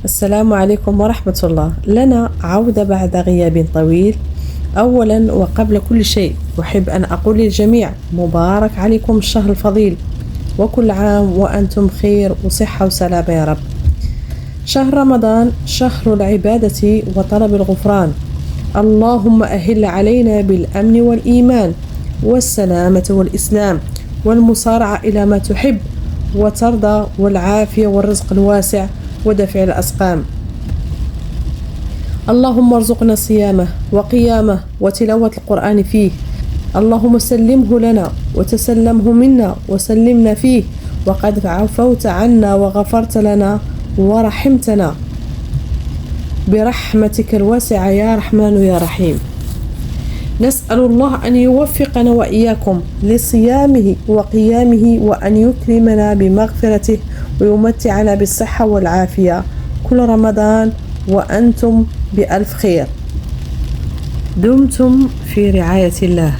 السلام عليكم ورحمة الله. لنا عودة بعد غياب طويل. أولا وقبل كل شيء أحب أن أقول للجميع مبارك عليكم الشهر الفضيل، وكل عام وأنتم خير وصحة وسلامة يا رب. شهر رمضان شهر العبادة وطلب الغفران. اللهم أهل علينا بالأمن والإيمان والسلامة والإسلام والمسارعة إلى ما تحب وترضى، والعافية والرزق الواسع ودفع الأسقام. اللهم ارزقنا صيامه وقيامه وتلاوة القرآن فيه. اللهم سلمه لنا وتسلمه منا وسلمنا فيه، وقد عفوت عنا وغفرت لنا ورحمتنا برحمتك الواسعة يا رحمن يا رحيم. نسأل الله أن يوفقنا وإياكم لصيامه وقيامه، وأن يكرمنا بمغفرته ويمتعنا بالصحة والعافية كل رمضان وأنتم بألف خير. دمتم في رعاية الله.